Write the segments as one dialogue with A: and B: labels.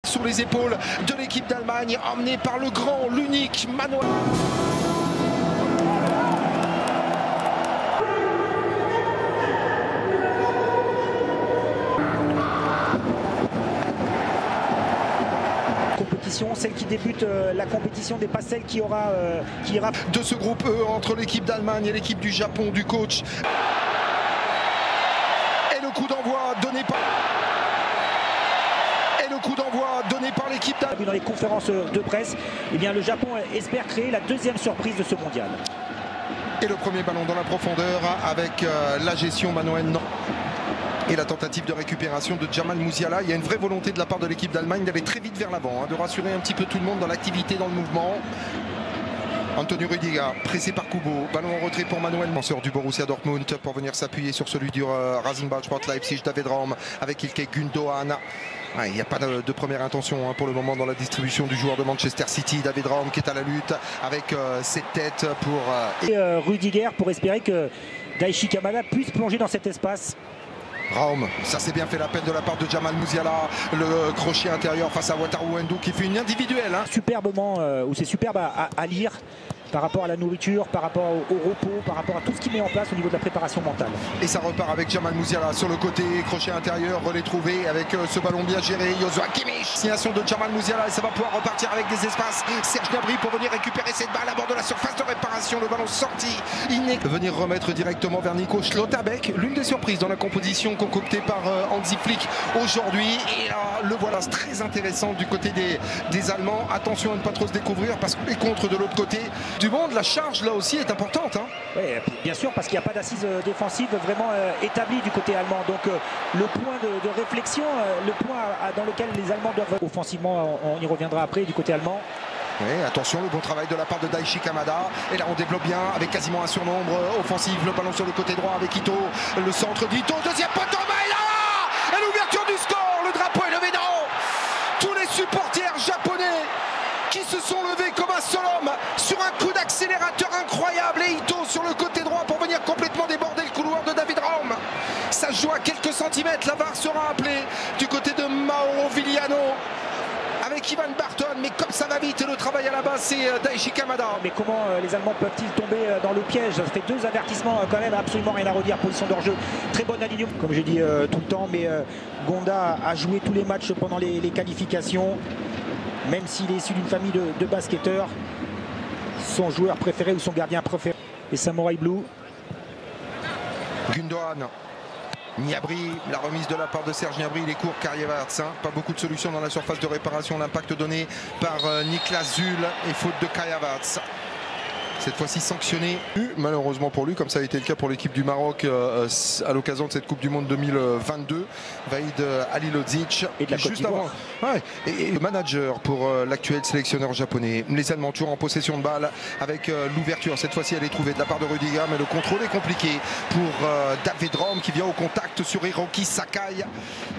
A: Sur les épaules de l'équipe d'Allemagne, emmenée par le grand, l'unique Manuel.
B: Celle qui débute la compétition n'est pas celle qui ira
A: de ce groupe E entre l'équipe d'Allemagne et l'équipe du Japon du coach. Et le coup d'envoi donné par l'équipe d'Allemagne.
B: Dans les conférences de presse, eh bien, le Japon espère créer la deuxième surprise de ce mondial.
A: Et le premier ballon dans la profondeur avec la gestion Manuel et la tentative de récupération de Jamal Musiala. Il y a une vraie volonté de la part de l'équipe d'Allemagne d'aller très vite vers l'avant, de rassurer un petit peu tout le monde dans l'activité, dans le mouvement. Antonio Rüdiger, pressé par Kubo, ballon en retrait pour Manuel, lanceur du Borussia Dortmund, pour venir s'appuyer sur celui du Rasenball Sport Leipzig, David Raum, avec Ilkay Gündoğan. Il n'y a pas de première intention pour le moment dans la distribution du joueur de Manchester City, David Raum, qui est à la lutte avec cette tête pour...
B: Rüdiger, pour espérer que Daichi Kamada puisse plonger dans cet espace.
A: Raum, ça s'est bien fait la peine de la part de Jamal Musiala, le crochet intérieur face à Wataru Endo qui fait une individuelle.
B: Superbement, ou c'est superbe à lire par rapport à la nourriture, par rapport au repos, par rapport à tout ce qu'il met en place au niveau de la préparation mentale.
A: Et ça repart avec Jamal Musiala sur le côté, crochet intérieur, relais trouvé avec ce ballon bien géré, Joshua Kimmich. Signation de Jamal Musiala et ça va pouvoir repartir avec des espaces. Serge Gnabry pour venir récupérer cette balle à bord de la surface de réparation, le ballon sorti. Venir remettre directement vers Nico Schlotterbeck, l'une des surprises dans la composition concoctée par Hansi Flick aujourd'hui. Et le voilà, c'est très intéressant du côté des Allemands. Attention à ne pas trop se découvrir parce que les contres de l'autre côté du monde, la charge là aussi est importante.
B: Oui, bien sûr, parce qu'il n'y a pas d'assise défensive vraiment établie du côté allemand. Donc le point de réflexion, le point dans lequel les Allemands doivent offensivement, on y reviendra après du côté allemand.
A: Oui, attention, le bon travail de la part de Daichi Kamada. Et là, on développe bien avec quasiment un surnombre offensif. Le ballon sur le côté droit avec Ito. Le centre d'Ito. Deuxième poteau, et là, et l'ouverture du score. Le drapeau est levé d'en haut. Tous les supporters japonais qui se sont levés comme un seul homme sur un coup d'accélérateur incroyable. Et Ito sur le côté droit pour venir complètement déborder le couloir de David Raum. Ça joue à quelques centimètres. La VAR sera appelée du côté de Mauro Vigliano. Avec Ivan Barton, mais comme ça va vite, le travail à la base c'est Daichi Kamada.
B: Mais comment les Allemands peuvent-ils tomber dans le piège? Ça fait deux avertissements quand même, absolument rien à redire. Position d'hors-jeu, très bonne alignement, comme j'ai dit tout le temps, mais Gonda a joué tous les matchs pendant les qualifications, même s'il est issu d'une famille de basketteurs. Son joueur préféré ou son gardien préféré, les Samurai Blue.
A: Gündoğan. Gnabry, la remise de la part de Serge Gnabry, il est court, Kai Havertz, pas beaucoup de solutions dans la surface de réparation, l'impact donné par Niklas Süle et faute de Kai Havertz. Cette fois-ci sanctionné, malheureusement pour lui, comme ça a été le cas pour l'équipe du Maroc à l'occasion de cette Coupe du Monde 2022. Vaïd Halilodzic.
B: Et de la
A: juste avant, et le manager pour l'actuel sélectionneur japonais. Les Allemands toujours en possession de balle avec l'ouverture. Cette fois-ci elle est trouvée de la part de Rüdiger, mais le contrôle est compliqué pour David Raum qui vient au contact sur Hiroki Sakai.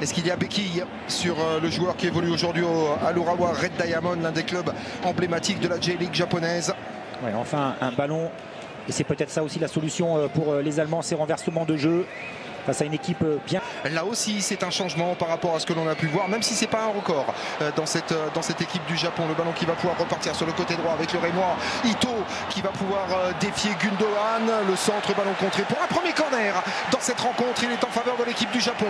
A: Est-ce qu'il y a béquille sur le joueur qui évolue aujourd'hui à l'Urawa Red Diamond, l'un des clubs emblématiques de la J-League japonaise?
B: Ouais, enfin un ballon, et c'est peut-être ça aussi la solution pour les Allemands, ces renversements de jeu face à une équipe bien.
A: Là aussi c'est un changement par rapport à ce que l'on a pu voir, même si c'est pas un record dans cette équipe du Japon. Le ballon qui va pouvoir repartir sur le côté droit avec le Rémois Ito qui va pouvoir défier Gündoğan. Le centre, ballon contré pour un premier corner dans cette rencontre. Il est en faveur de l'équipe du Japon.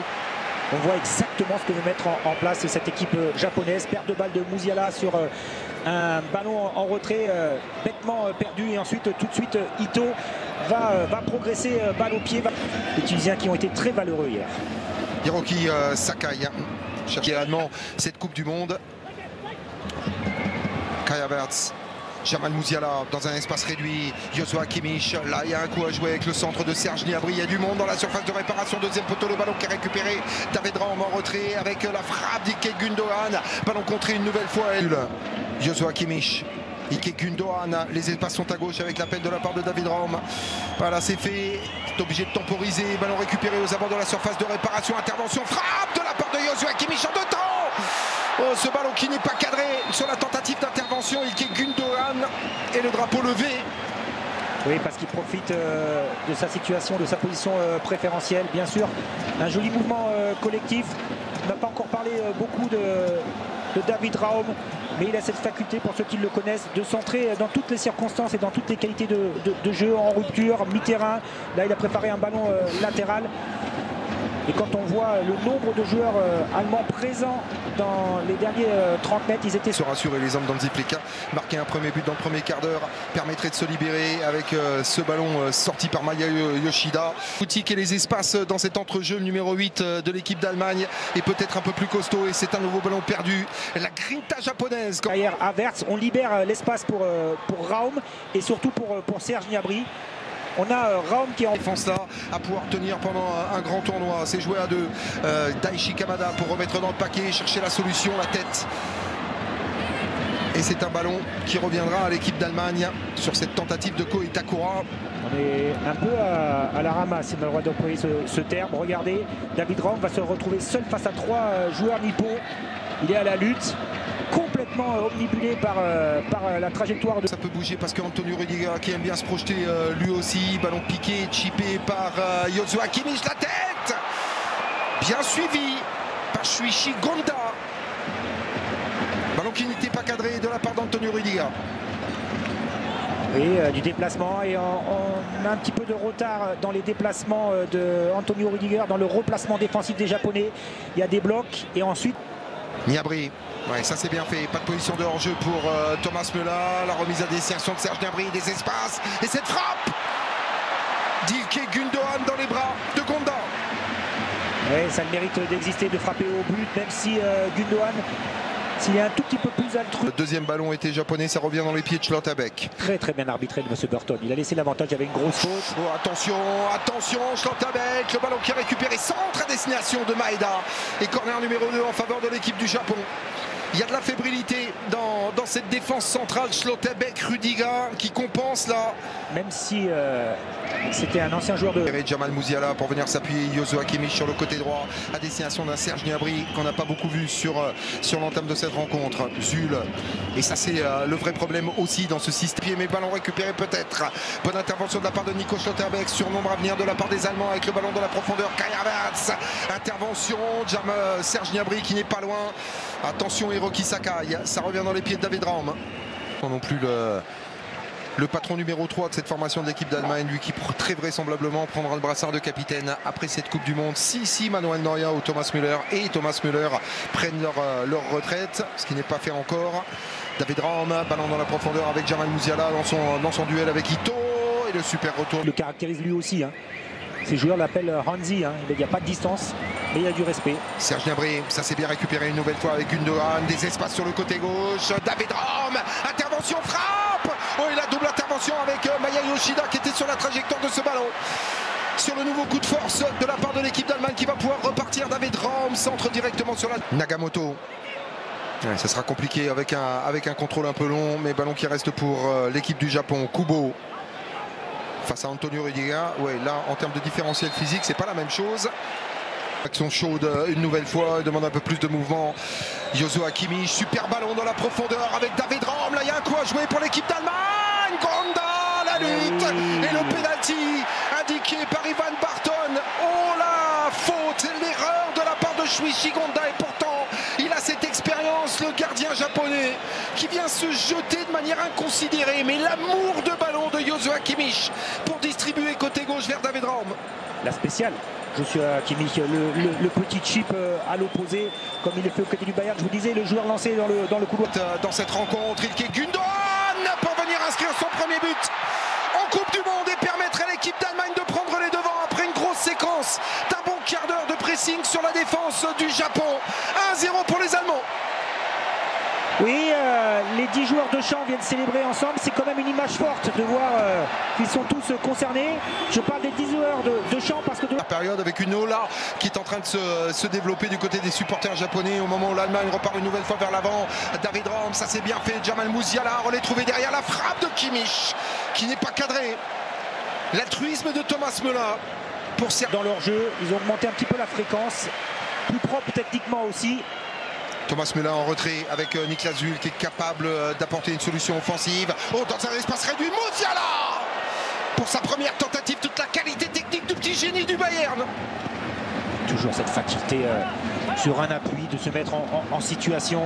B: On voit exactement ce que veut mettre en place cette équipe japonaise. Perte de balle de Musiala sur un ballon en retrait bêtement perdu. Et ensuite, tout de suite, Ito va progresser balle au pied. Les Tunisiens qui ont été très valeureux hier.
A: Hiroki Sakai, chercher allemand cette Coupe du Monde. Kai Havertz. Jamal Musiala dans un espace réduit, Joshua Kimmich, là il y a un coup à jouer avec le centre de Serge Gnabry, il y a du monde dans la surface de réparation, deuxième poteau, le ballon qui est récupéré, David Raum en retrait avec la frappe d'Ilkay Gündoğan, ballon contré une nouvelle fois, Joshua Kimmich, Ilkay Gündoğan, les espaces sont à gauche avec l'appel de la part de David Raum. Voilà, c'est fait, c'est obligé de temporiser, ballon récupéré aux abords de la surface de réparation, intervention, frappe de la part de Joshua Kimmich en deux temps. Oh, ce ballon qui n'est pas cadré sur la tentative d'intervention, Ilkay Gündoğan et le drapeau levé.
B: Oui, parce qu'il profite de sa situation, de sa position préférentielle, bien sûr. Un joli mouvement collectif. On n'a pas encore parlé beaucoup de David Raum. Mais il a cette faculté, pour ceux qui le connaissent, de centrer dans toutes les circonstances et dans toutes les qualités de jeu, en rupture, mi-terrain. Là, il a préparé un ballon latéral. Et quand on voit le nombre de joueurs allemands présents dans les derniers 30 mètres, ils étaient...
A: Se rassurer les hommes dans le Ziplika. Marquer un premier but dans le premier quart d'heure permettrait de se libérer avec ce ballon sorti par Maya Yoshida. Boutique et les espaces dans cet entrejeu, le numéro 8 de l'équipe d'Allemagne est peut-être un peu plus costaud et c'est un nouveau ballon perdu. La grinta japonaise.
B: Derrière Havertz, on libère l'espace pour Raum et surtout pour Serge Gnabry. On a Raum qui est en
A: défense là à pouvoir tenir pendant un grand tournoi. C'est joué à deux. Daichi Kamada pour remettre dans le paquet, chercher la solution, la tête. Et c'est un ballon qui reviendra à l'équipe d'Allemagne sur cette tentative de Ko Itakura.
B: On est un peu à la ramasse, si on a le droit d'employer ce terme. Regardez, David Raum va se retrouver seul face à 3 joueurs nippons. Il est à la lutte, complètement omnibulé par la trajectoire de...
A: Ça peut bouger parce qu'Antonio Rüdiger qui aime bien se projeter lui aussi. Ballon piqué, chippé par Joshua Kimmich, la tête bien suivi par Shuichi Gonda. Ballon qui n'était pas cadré de la part d'Antonio Rüdiger.
B: Et du déplacement, et on a un petit peu de retard dans les déplacements de Antonio Rüdiger, dans le replacement défensif des Japonais. Il y a des blocs et ensuite...
A: Gnabry, ouais, ça c'est bien fait, pas de position de hors-jeu pour Thomas Müller, la remise à destination de Serge Gnabry, des espaces, et cette frappe d'Ilkay Gundogan dans les bras de Gonda.
B: Ouais, ça a le mérite d'exister, de frapper au but, même si Gundogan, s'il est un tout petit peu plus altruiste.
A: Le deuxième ballon était japonais, ça revient dans les pieds de Schlotterbeck.
B: Très bien arbitré de M. Burton, il a laissé l'avantage, il y avait une grosse faute.
A: Oh, attention, Schlotterbeck, le ballon qui est récupéré, centre à destination de Maeda. Et corner numéro 2 en faveur de l'équipe du Japon. Il y a de la fébrilité dans cette défense centrale. Schlotterbeck, Rüdiger qui compense là.
B: Même si c'était un ancien joueur de...
A: Jamal Musiala pour venir s'appuyer Joshua Kimmich sur le côté droit à destination d'un Serge Gnabry qu'on n'a pas beaucoup vu sur l'entame de cette rencontre. Zul. Et ça c'est le vrai problème aussi dans ce système. Mais ballon récupéré peut-être. Bonne intervention de la part de Nico Schlotterbeck sur nombre à venir de la part des Allemands avec le ballon dans la profondeur. Kai Havertz. Intervention. Serge Gnabry qui n'est pas loin. Attention Hiroki Sakai. Ça revient dans les pieds de David Raum. Non plus le patron numéro 3 de cette formation de l'équipe d'Allemagne, lui qui très vraisemblablement prendra le brassard de capitaine après cette Coupe du Monde. Si Manuel Neuer ou Thomas Müller prennent leur retraite, ce qui n'est pas fait encore. David Raum, ballon dans la profondeur avec Jamal Musiala dans son duel avec Ito, et le super retour.
B: Il le caractérise lui aussi. Ces joueurs l'appellent Hansi, il n'y a pas de distance, mais il y a du respect.
A: Serge Gnabry, ça s'est bien récupéré une nouvelle fois avec Gundogan, des espaces sur le côté gauche. David Raum, intervention, frappe. Oh, et la double intervention avec Maya Yoshida qui était sur la trajectoire de ce ballon. Sur le nouveau coup de force de la part de l'équipe d'Allemagne qui va pouvoir repartir. David Raum centre directement sur la... Nagamoto. Ouais, ça sera compliqué avec un contrôle un peu long, mais ballon qui reste pour l'équipe du Japon. Kubo face à Antonio Rüdiger. Ouais, là en termes de différentiel physique c'est pas la même chose. Action chaude une nouvelle fois, il demande un peu plus de mouvement. Joshua Kimmich, super ballon dans la profondeur avec David Raum. Là il y a un coup à jouer pour l'équipe d'Allemagne. Gonda, la lutte et le penalty indiqué par Ivan Barton. Oh la faute, l'erreur de la part de Shuichi Gonda, et pourtant il a cette expérience, le gardien japonais qui vient se jeter de manière inconsidérée, mais l'amour de ballon de Joshua Kimmich pour distribuer côté gauche vers David Raum.
B: La spéciale, Joshua Kimmich, le petit chip à l'opposé, comme il le fait au côté du Bayern. Je vous disais, le joueur lancé dans le couloir.
A: Dans cette rencontre, Ilkay Gundogan pour venir inscrire son premier but en Coupe du Monde et permettre à l'équipe d'Allemagne de prendre les devants après une grosse séquence d'un bon quart d'heure de pressing sur la défense du Japon. 1-0 pour les Allemands.
B: Oui, les 10 joueurs de champ viennent célébrer ensemble. C'est quand même une image forte de voir qu'ils sont tous concernés. Je parle des 10 joueurs de champ parce que...
A: La période avec une ola qui est en train de se développer du côté des supporters japonais au moment où l'Allemagne repart une nouvelle fois vers l'avant. David Raum, ça c'est bien fait. Jamal Musiala, relais trouvé derrière, la frappe de Kimmich qui n'est pas cadrée. L'altruisme de Thomas Müller pour
B: dans leur jeu, ils ont augmenté un petit peu la fréquence, plus propre techniquement aussi.
A: Thomas Müller en retrait avec Niklas Zul qui est capable d'apporter une solution offensive. Oh, dans un espace réduit, Musiala pour sa première tentative, toute la qualité technique du petit génie du Bayern.
B: Toujours cette faculté sur un appui de se mettre en situation.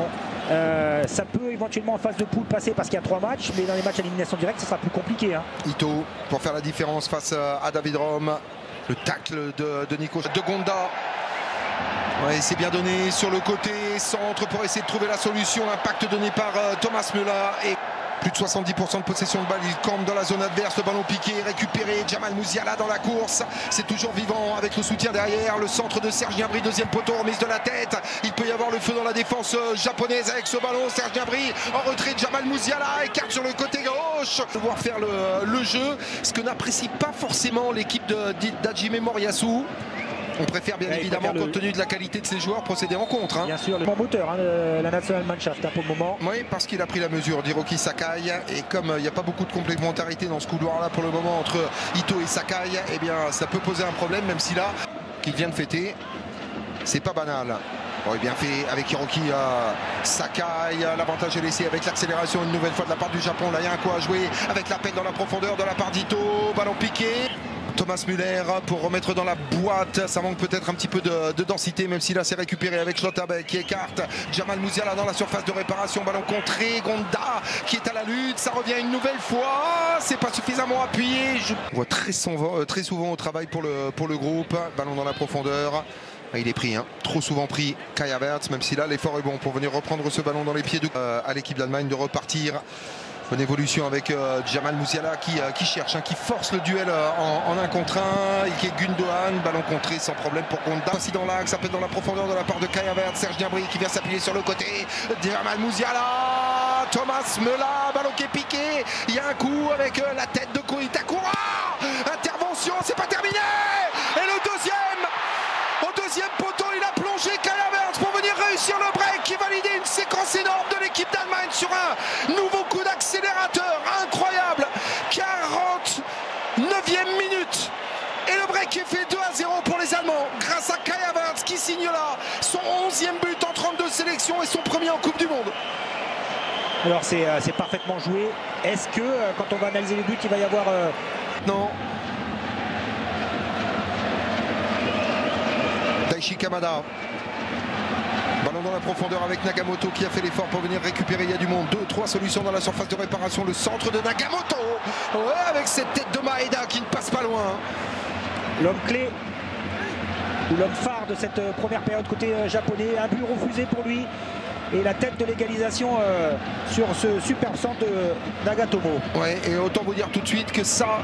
B: Ça peut éventuellement en phase de poule passer parce qu'il y a 3 matchs, mais dans les matchs à élimination directe, ça sera plus compliqué. Hein.
A: Ito pour faire la différence face à David Rome. Le tacle de Nico de Gonda. Ouais, c'est bien donné sur le côté centre pour essayer de trouver la solution. L'impact donné par Thomas Müller et plus de 70% de possession de balle. Il campe dans la zone adverse. Le ballon piqué, récupéré. Jamal Musiala dans la course. C'est toujours vivant avec le soutien derrière. Le centre de Serge Gnabry, deuxième poteau, remise de la tête. Il peut y avoir le feu dans la défense japonaise avec ce ballon. Serge Gnabry en retrait. Jamal Musiala écarte sur le côté gauche. Devoir faire le jeu, ce que n'apprécie pas forcément l'équipe d'Hajime Moriyasu. On préfère bien évidemment, compte tenu de la qualité de ses joueurs, procéder en contre. Hein.
B: Bien sûr, le moteur, hein, la National Mannschaft pour le moment.
A: Oui, parce qu'il a pris la mesure d'Hiroki Sakai. Et comme il n'y a pas beaucoup de complémentarité dans ce couloir-là pour le moment entre Ito et Sakai, eh bien ça peut poser un problème, même si là, qu'il vient de fêter, c'est pas banal. Bon, bien fait avec Hiroki Sakai. L'avantage est laissé avec l'accélération une nouvelle fois de la part du Japon. Là, il y a un coup à jouer avec l'appel dans la profondeur de la part d'Ito. Ballon piqué. Thomas Müller pour remettre dans la boîte. Ça manque peut-être un petit peu de densité, même si là c'est récupéré avec Schlotterbeck qui écarte Jamal Musiala dans la surface de réparation. Ballon contré, Gonda qui est à la lutte. Ça revient une nouvelle fois. C'est pas suffisamment appuyé. On voit très souvent au travail pour le groupe. Ballon dans la profondeur. Il est pris, hein. Trop souvent pris Kai Havertz, même si là l'effort est bon pour venir reprendre ce ballon dans les pieds à l'équipe d'Allemagne de repartir. Bonne évolution avec Jamal Musiala qui cherche, hein, qui force le duel en 1 contre 1. Qui est Gundogan, ballon contré sans problème pour Gonda. Ainsi dans l'axe, appel dans la profondeur de la part de Kai Havertz. Serge Gnabry qui vient s'appuyer sur le côté. Jamal Musiala, Thomas Müller, ballon qui est piqué. Il y a un coup avec la tête de Ko Itakura. Intervention, c'est pas terminé. Et le deuxième, au deuxième poteau, il a plongé Kai Havertz pour venir réussir le break qui validait une séquence énorme de l'équipe d'Allemagne sur un nouveau coup d'accélérateur incroyable. 49e minute et le break est fait 2-0 pour les Allemands grâce à Kai Havertz qui signe là son 11e but en 32 sélections et son premier en Coupe du Monde.
B: Alors c'est parfaitement joué. Est-ce que quand on va analyser les buts, il va y avoir...
A: Non. Daichi Kamada. Ballon dans la profondeur avec Nagamoto qui a fait l'effort pour venir récupérer. Il y a du monde. 2-3 solutions dans la surface de réparation. Le centre de Nagamoto. Ouais, avec cette tête de Maeda qui ne passe pas loin.
B: L'homme clé ou l'homme phare de cette première période côté japonais. Un but refusé pour lui. Et la tête de l'égalisation sur ce super centre de Nagatomo. Ouais,
A: et autant vous dire tout de suite que ça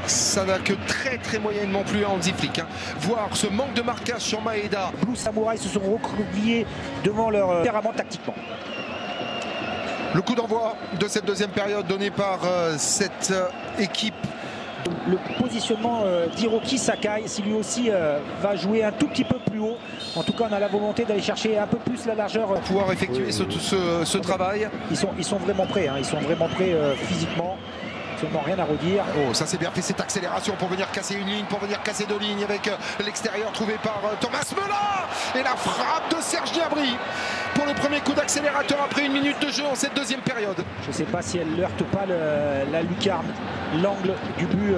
A: n'a que très moyennement plu à Hansi Flick. Hein. Voir ce manque de marquage sur Maeda.
B: Blue Samurai se sont recroquevillés devant leur tempérament tactiquement.
A: Le coup d'envoi de cette deuxième période donné par cette équipe.
B: Le positionnement d'Hiroki Sakai, si lui aussi va jouer un tout petit peu plus haut. En tout cas, on a la volonté d'aller chercher un peu plus la largeur.
A: Pour pouvoir effectuer ce travail.
B: Ils sont vraiment prêts, hein. Ils sont vraiment prêts physiquement. Absolument rien à redire.
A: Oh, ça c'est bien fait, cette accélération pour venir casser une ligne, pour venir casser 2 lignes avec l'extérieur trouvé par Thomas Müller. Et la frappe de Serge Gnabry pour le premier coup d'accélérateur après 1 minute de jeu en cette deuxième période.
B: Je ne sais pas si elle ne heurte pas la lucarne, l'angle du but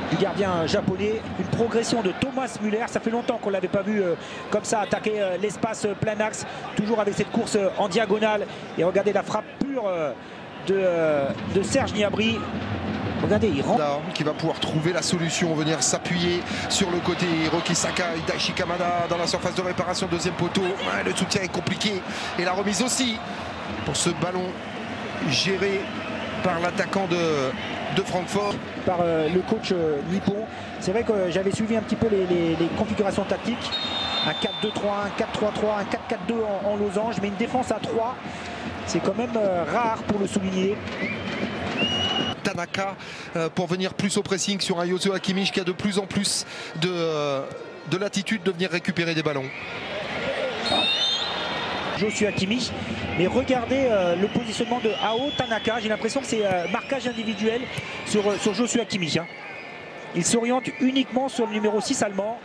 B: du gardien japonais. Une progression de Thomas Müller. Ça fait longtemps qu'on ne l'avait pas vu comme ça attaquer l'espace plein axe, toujours avec cette course en diagonale. Et regardez la frappe pure de Serge Gnabry. Regardez, il rentre.
A: Qui va pouvoir trouver la solution, venir s'appuyer sur le côté. Hiroki Sakai, Daichi Kamada dans la surface de réparation, deuxième poteau. Ouais, le soutien est compliqué. Et la remise aussi pour ce ballon géré par l'attaquant de Francfort.
B: Par le coach nippon. C'est vrai que j'avais suivi un petit peu les configurations tactiques. Un 4-2-3-1, un 4-3-3, un 4-4-2 en losange, mais une défense à 3. C'est quand même rare pour le souligner.
A: Tanaka pour venir plus au pressing sur un Joshua Kimmich qui a de plus en plus de latitude de venir récupérer des ballons.
B: Joshua Kimmich, mais regardez le positionnement de Ao Tanaka. J'ai l'impression que c'est marquage individuel sur Joshua Kimmich. Hein. Il s'oriente uniquement sur le numéro 6 allemand.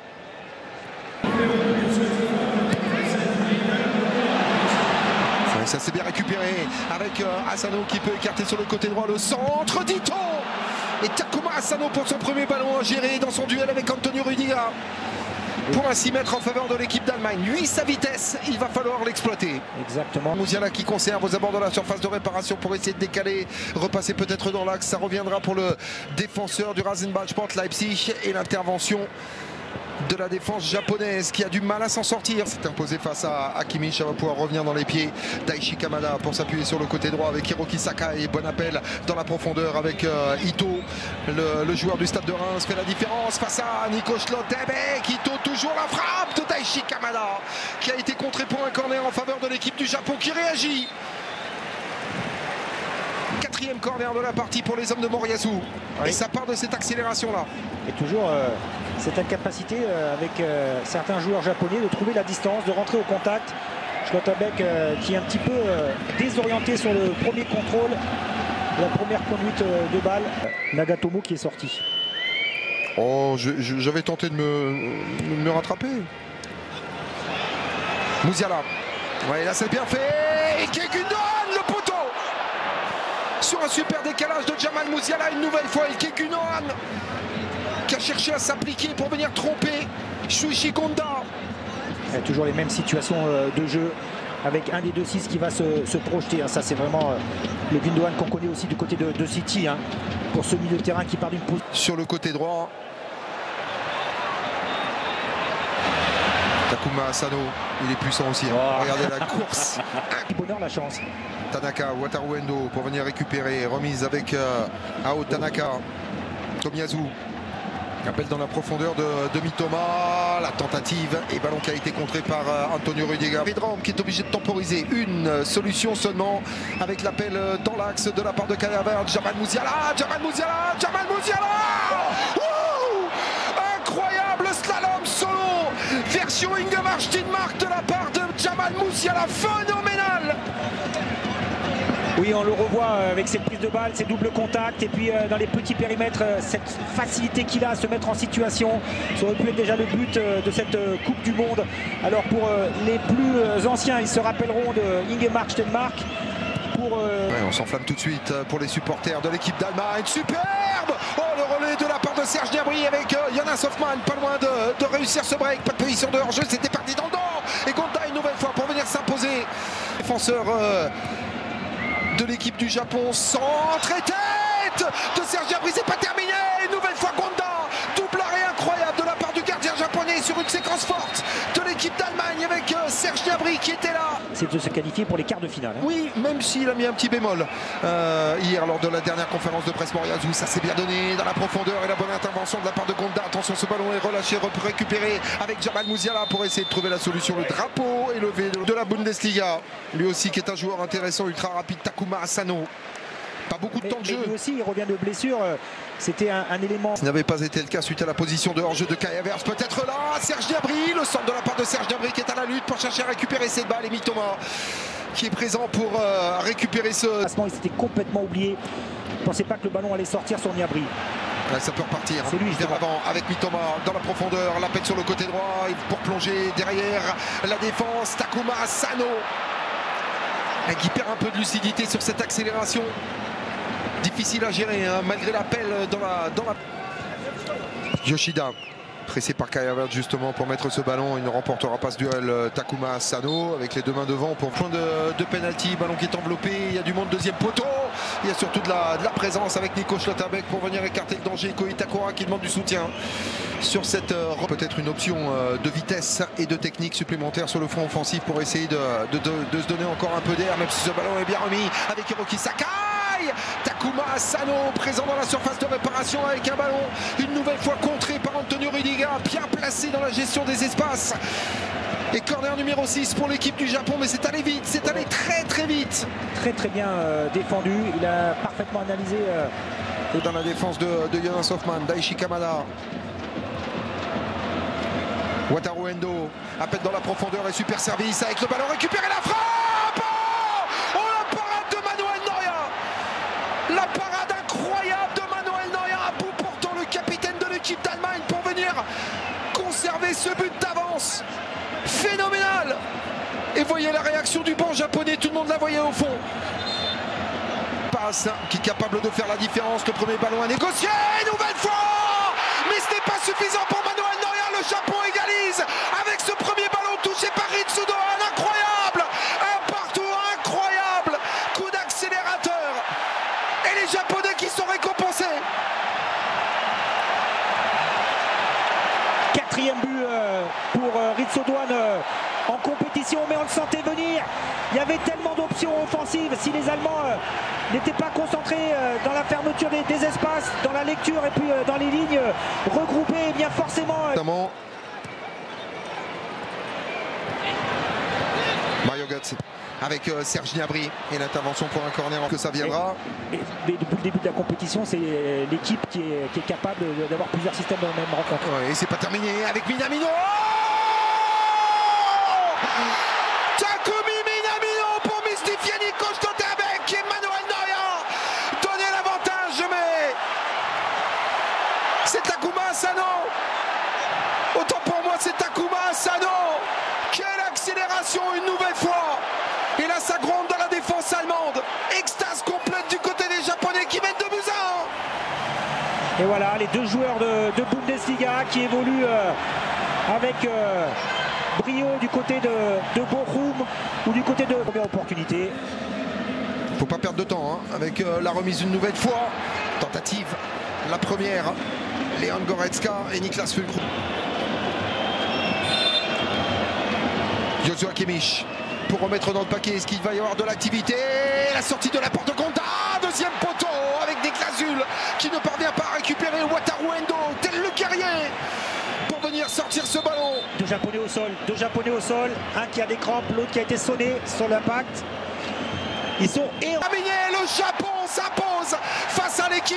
A: Ça s'est bien récupéré avec Asano qui peut écarter sur le côté droit le centre d'Ito. Et Takuma Asano pour son premier ballon géré dans son duel avec Antonio Rudiger. pour ainsi mettre en faveur de l'équipe d'Allemagne. Lui, sa vitesse, il va falloir l'exploiter.
B: Exactement.
A: Musiala qui conserve aux abords de la surface de réparation pour essayer de décaler, repasser peut-être dans l'axe. Ça reviendra pour le défenseur du Rasenballsport Leipzig et l'intervention de la défense japonaise qui a du mal à s'en sortir. C'est imposé face à Kimmich. Ça va pouvoir revenir dans les pieds d'Aichi Kamada pour s'appuyer sur le côté droit avec Hiroki Sakai. Bon appel dans la profondeur avec Ito, le joueur du Stade de Reims, fait la différence face à Nico Schlotterbeck. Ito, toujours la frappe de Daichi Kamada qui a été contré pour un corner en faveur de l'équipe du Japon qui réagit. Quatrième corner de la partie pour les hommes de Moriyasu. Oui. Et ça part de cette accélération-là.
B: Et toujours cette incapacité avec certains joueurs japonais de trouver la distance, de rentrer au contact. Schlotterbeck qui est un petit peu désorienté sur le premier contrôle, la première conduite de balle. Nagatomo qui est sorti.
A: Oh, j'avais tenté de me rattraper. Musiala. Ouais, là c'est bien fait. Et Kekunan, le poteau. Sur un super décalage de Jamal Musiala une nouvelle fois. Et Kekunan qui a cherché à s'appliquer pour venir tromper Shuichi Gonda.
B: Il y a toujours les mêmes situations de jeu avec un des deux 6 qui va se projeter. Ça c'est vraiment le Gundogan qu'on connaît aussi du côté de City pour ce milieu de terrain qui part d'une pause.
A: Sur le côté droit, Takuma Asano, il est puissant aussi. Oh. Regardez la course.
B: Bonheur la chance.
A: Tanaka, Wataru Endo pour venir récupérer. Remise avec Ao Tanaka. Tomiyasu. Appel dans la profondeur de Mitoma. La tentative et ballon qui a été contré par Antonio Rudiger. Vedram qui est obligé de temporiser. Une solution seulement avec l'appel dans l'axe de la part de Kai Havertz. Jamal Musiala, Jamal Musiala, Jamal Musiala. Incroyable slalom solo version Ingemar Stenmark de la part de Jamal Musiala, phénoménal.
B: Oui, on le revoit avec cette prise de balle, ses doubles contacts et puis dans les petits périmètres, cette facilité qu'il a à se mettre en situation. Ça aurait pu être déjà le but de cette Coupe du Monde. Alors pour les plus anciens, ils se rappelleront de Ingemar Stenmark.
A: Ouais, on s'enflamme tout de suite pour les supporters de l'équipe d'Allemagne. Superbe! Oh, le relais de la part de Serge Gnabry avec Jonas Hoffmann, pas loin de réussir ce break. Pas de position de hors-jeu, c'était parti dans le dos. Et Gonda une nouvelle fois pour venir s'imposer. Défenseur de l'équipe du Japon, centre et tête de Serge Gnabry, c'est pas terminé. Une nouvelle fois Gonda, double arrêt incroyable de la part du gardien japonais sur une séquence forte de l'équipe d'Allemagne avec Serge Gnabry qui était là.
B: C'est de se qualifier pour les quarts de finale.
A: Oui, même s'il a mis un petit bémol hier lors de la dernière conférence de presse Moriyasu. Ça s'est bien donné dans la profondeur et la bonne intervention de la part de Gonda. Attention, ce ballon est relâché, récupéré avec Jamal Musiala pour essayer de trouver la solution. Le drapeau est levé de la Bundesliga. Lui aussi qui est un joueur intéressant, ultra rapide, Takuma Asano. Pas beaucoup de temps de jeu.
B: Lui aussi, il revient de blessure. C'était un élément.
A: Ce n'avait pas été le cas suite à la position de hors-jeu de Kai Havertz. Peut-être là, Serge Gnabry, le centre de la part de Serge Gnabry qui est à la lutte pour chercher à récupérer cette balle. Et Mitoma qui est présent pour récupérer ce.
B: Il s'était complètement oublié. Je ne pensais pas que le ballon allait sortir sur Gnabry.
A: Ouais, ça peut repartir
B: C'est lui,
A: vers l'avant avec Mitoma dans la profondeur. La pète sur le côté droit pour plonger derrière la défense. Takuma Asano qui perd un peu de lucidité sur cette accélération. Difficile à gérer malgré l'appel dans la... Yoshida pressé par Kai Havertz justement pour mettre ce ballon. Il ne remportera pas ce duel. Takuma Asano avec les deux mains devant pour point de penalty. Ballon qui est enveloppé. Il y a du monde deuxième poteau. Il y a surtout de la présence avec Nico Schlotterbeck pour venir écarter le danger. Ko Itakura qui demande du soutien sur cette peut-être une option de vitesse et de technique supplémentaire sur le front offensif pour essayer de se donner encore un peu d'air, même si ce ballon est bien remis avec Hiroki Sakai. Takuma Asano présent dans la surface de réparation avec un ballon une nouvelle fois contré par Antonio Rudiger, bien placé dans la gestion des espaces. Et corner numéro 6 pour l'équipe du Japon, mais c'est allé vite, c'est allé très très vite.
B: Très très bien défendu, il a parfaitement analysé.
A: Dans la défense de Jonas Hoffmann, Daichi Kamada. Wataru Endo, appel dans la profondeur et super service avec le ballon récupéré, la frappe. Oh, la parade de Manuel Neuer. La parade incroyable de Manuel Neuer, à bout portant le capitaine de l'équipe d'Allemagne pour venir conserver ce but d'avance. Phénoménal. Et voyez la réaction du banc japonais, tout le monde la voyait au fond. Passe qui est capable de faire la différence, le premier ballon à négocier, nouvelle fois. Mais ce n'est pas suffisant pour Manuel Neuer. le Japon égalise avec ce premier ballon touché par Ritsudoan. Incroyable, un partout incroyable, coup d'accélérateur et les Japonais qui sont récompensés.
B: Quatrième but pour Ritsudoan en compétition, mais on le sentait venir. Il y avait tellement d'options offensives. Si les Allemands n'étaient pas concentrés dans la fermeture des espaces, dans la lecture et puis dans les lignes regroupées, eh bien forcément.
A: Mario Götze avec Serge Gnabry et l'intervention pour un corner que ça viendra.
B: Mais depuis le début de la compétition, c'est l'équipe qui est capable d'avoir plusieurs systèmes dans la même rencontre.
A: Ouais, et c'est pas terminé avec Minamino. Takumi Minamino pour mystifier Nico Stotterbeck et Manuel Neuer. Donner l'avantage, mais c'est Takuma Asano. Autant pour moi, c'est Takuma Asano. Quelle accélération une nouvelle fois. Et là, ça gronde dans la défense allemande. Extase complète du côté des Japonais qui mènent 2-1.
B: Et voilà, les deux joueurs de Bundesliga qui évoluent avec brio du côté de Bochum ou du côté de première opportunité.
A: Faut pas perdre de temps hein, avec la remise une nouvelle fois. Tentative, la première. Leon Goretzka et Niklas Füllkrug. Joshua Kimmich pour remettre dans le paquet. Est-ce qu'il va y avoir de l'activité? La sortie de la porte de Gonda. Deuxième poteau avec Niklas Süle qui ne parvient pas à récupérer Wataru Endo, tel le guerrier, pour venir sortir ce ballon.
B: Deux Japonais au sol, un qui a des crampes, l'autre qui a été sonné sur l'impact. Ils sont
A: terminé, le Japon s'impose face à l'équipe.